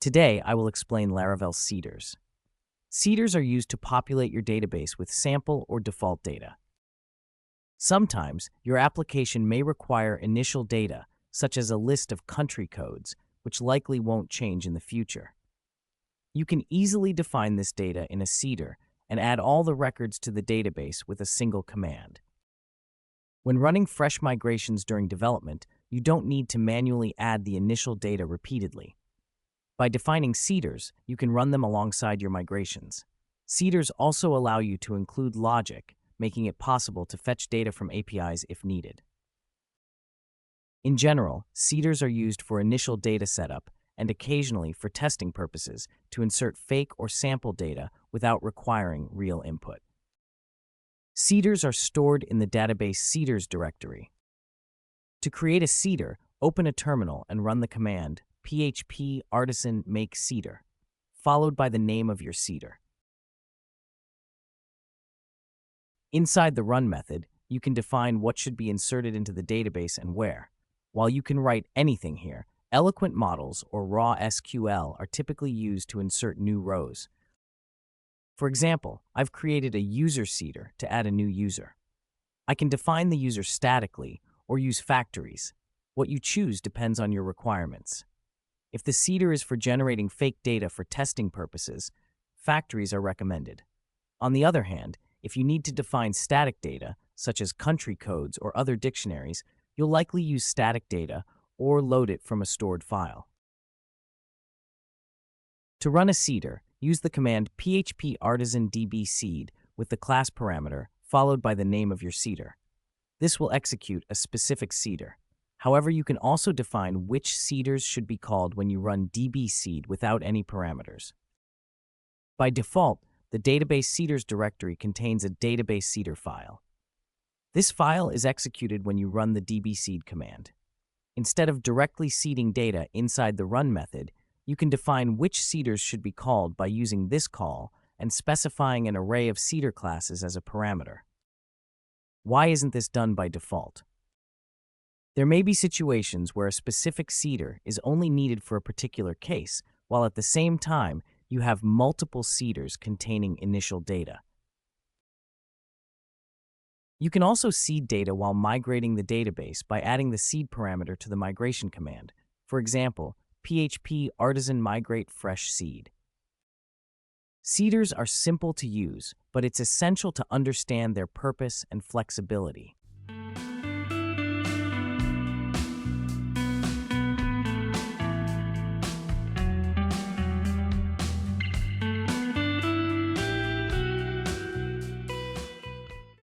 Today, I will explain Laravel seeders. Seeders are used to populate your database with sample or default data. Sometimes, your application may require initial data, such as a list of country codes, which likely won't change in the future. You can easily define this data in a seeder and add all the records to the database with a single command. When running fresh migrations during development, you don't need to manually add the initial data repeatedly. By defining seeders, you can run them alongside your migrations. Seeders also allow you to include logic, making it possible to fetch data from APIs if needed. In general, seeders are used for initial data setup and occasionally for testing purposes to insert fake or sample data without requiring real input. Seeders are stored in the database seeders directory. To create a seeder, open a terminal and run the command php artisan make seeder, followed by the name of your seeder. Inside the run method, you can define what should be inserted into the database and where. While you can write anything here, eloquent models or raw SQL are typically used to insert new rows. For example, I've created a user seeder to add a new user. I can define the user statically or use factories. What you choose depends on your requirements. If the seeder is for generating fake data for testing purposes, factories are recommended. On the other hand, if you need to define static data, such as country codes or other dictionaries, you'll likely use static data or load it from a stored file. To run a seeder, use the command php artisan db seed with the class parameter followed by the name of your seeder. This will execute a specific seeder. However, you can also define which seeders should be called when you run dbseed without any parameters. By default, the database seeders directory contains a database seeder file. This file is executed when you run the dbseed command. Instead of directly seeding data inside the run method, you can define which seeders should be called by using this call and specifying an array of seeder classes as a parameter. Why isn't this done by default? There may be situations where a specific seeder is only needed for a particular case, while at the same time, you have multiple seeders containing initial data. You can also seed data while migrating the database by adding the seed parameter to the migration command. For example, php artisan migrate fresh seed. Seeders are simple to use, but it's essential to understand their purpose and flexibility.